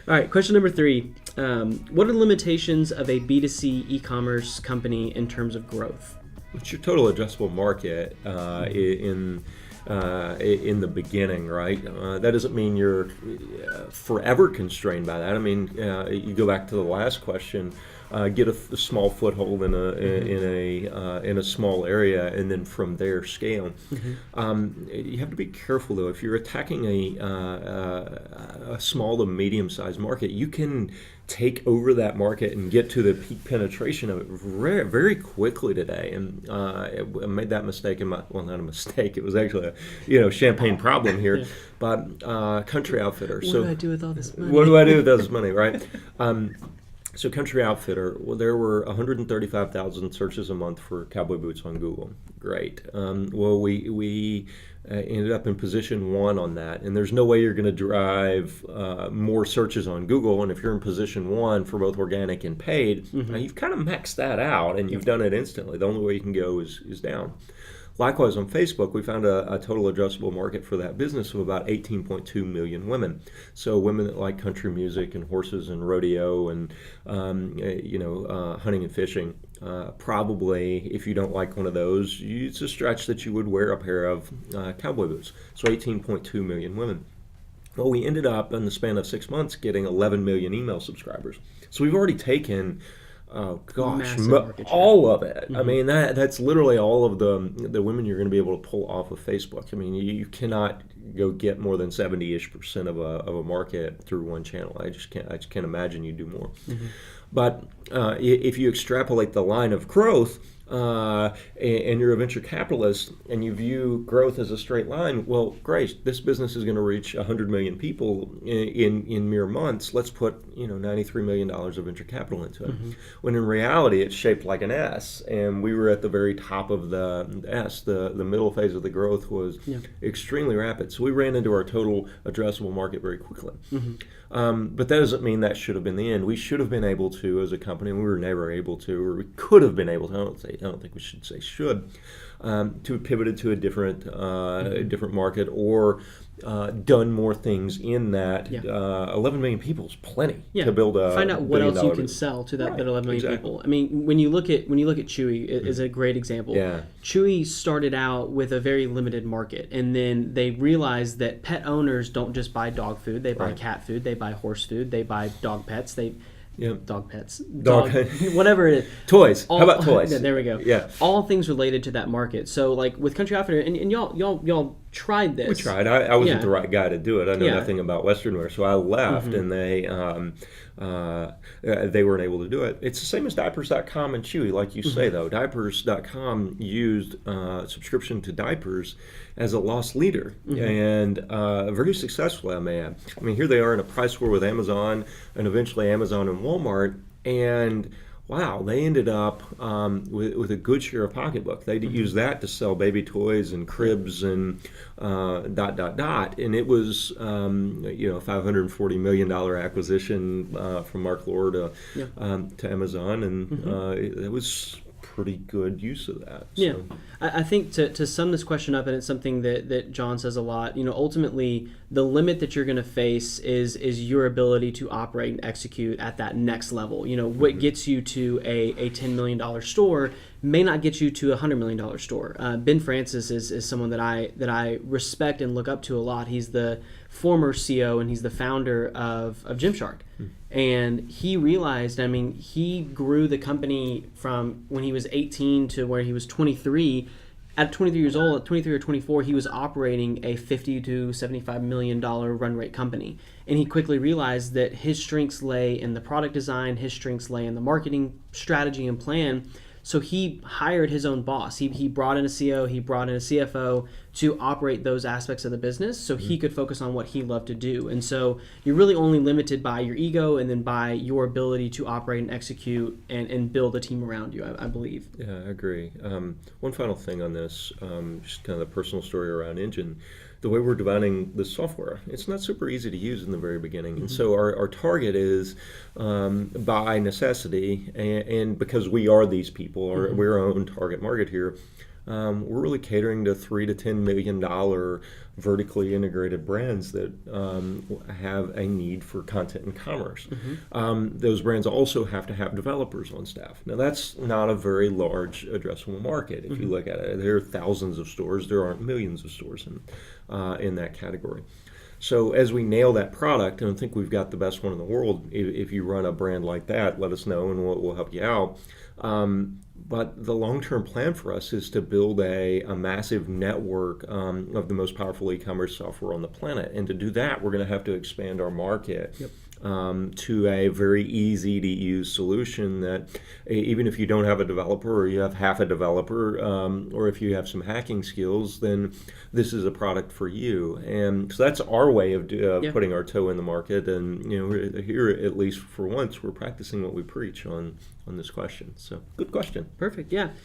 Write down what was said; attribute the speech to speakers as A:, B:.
A: All right, question number 3. What are the limitations of a B2C e-commerce company in terms of growth?
B: What's your total addressable market in the beginning, right? That doesn't mean you're forever constrained by that. I mean, you go back to the last question. Get a small foothold in a small area, and then from there scale. You have to be careful though. If you're attacking a small to medium sized market, you can take over that market and get to the peak penetration of it very, very quickly today. And I made that mistake not a mistake. It was actually a champagne problem here.
A: Yeah.
B: But Country Outfitter.
A: What do I do with all this money?
B: What do I do with all this money, right? So Country Outfitter, well, there were 135,000 searches a month for cowboy boots on Google. Great. Well, we ended up in position 1 on that, and there's no way you're going to drive more searches on Google. And if you're in position 1 for both organic and paid, you've kind of maxed that out, and you've done it instantly. The only way you can go is down. Likewise, on Facebook, we found a total addressable market for that business of about 18.2 million women. So women that like country music and horses and rodeo and hunting and fishing. Probably, if you don't like one of those, it's a stretch that you would wear a pair of cowboy boots. So 18.2 million women. Well, we ended up in the span of 6 months getting 11 million email subscribers. So we've already taken all of it. I mean, that's literally all of the women you're going to be able to pull off of Facebook. I mean, you cannot go get more than 70-ish% of a market through one channel. I just can't imagine you do more. But if you extrapolate the line of growth, and you're a venture capitalist and you view growth as a straight line, well, great, this business is going to reach 100 million people in mere months. Let's put $93 million of venture capital into it. When in reality, it's shaped like an S, and we were at the very top of the S. The middle phase of the growth was extremely rapid. So we ran into our total addressable market very quickly. But that doesn't mean that should have been the end. We should have been able to, as a company, and we were never able to, or we could have been able to. I don't think we should say should, to have pivoted to a different market or done more things in that. 11 million people is plenty to build a
A: find out what else you can sell to that 11 million people. I mean, when you look at Chewy is a great example. Chewy started out with a very limited market, and then they realized that pet owners don't just buy dog food; they buy cat food, they buy horse food, they buy dog pets, dog pets, whatever it is.
B: Toys. How about toys?
A: There we go.
B: Yeah.
A: All things related to that market. So like with Country Outfitter, and y'all tried this.
B: We tried. I wasn't the right guy to do it. I know nothing about Western wear, so I left, and they weren't able to do it. It's the same as diapers.com and Chewy, like you say though. Diapers.com used subscription to diapers as a loss leader, and very successfully, I may add. I mean, here they are in a price war with Amazon, and eventually Amazon and Walmart, and wow, they ended up with a good share of pocketbook. They used that to sell baby toys and cribs and ... And it was $540 million acquisition from Mark Lore to Amazon, and it was pretty good use of that. So.
A: I think to sum this question up, and it's something that John says a lot, ultimately the limit that you're going to face is your ability to operate and execute at that next level. What gets you to a $10 million store may not get you to a $100 million store. Ben Francis is someone that I respect and look up to a lot. He's the former CEO and he's the founder of Gymshark. And he realized, he grew the company from when he was 18 to where he was 23. At 23 years old, at 23 or 24, he was operating a $50 to $75 million run rate company. And he quickly realized that his strengths lay in the product design, his strengths lay in the marketing strategy and plan. So he hired his own boss. He brought in a CEO, he brought in a CFO to operate those aspects of the business so he could focus on what he loved to do. And so you're really only limited by your ego and then by your ability to operate and execute and build a team around you, I believe.
B: Yeah, I agree. One final thing on this, just kind of the personal story around Engine. The way we're designing the software, it's not super easy to use in the very beginning. And so our target is, by necessity, and because we are these people, or we're our own target market here, we're really catering to $3 to $10 million vertically integrated brands that have a need for content and commerce. Those brands also have to have developers on staff. Now, that's not a very large addressable market. If you look at it, there are thousands of stores. There aren't millions of stores in that category. So as we nail that product, and I think we've got the best one in the world, if you run a brand like that, let us know and we'll help you out. But the long-term plan for us is to build a massive network of the most powerful e-commerce software on the planet. And to do that, we're going to have to expand our market to a very easy-to-use solution that even if you don't have a developer or you have half a developer or if you have some hacking skills, then this is a product for you. And so that's our way of putting our toe in the market. And here, at least for once, we're practicing what we preach on this question. So good question.
A: Perfect. Yeah.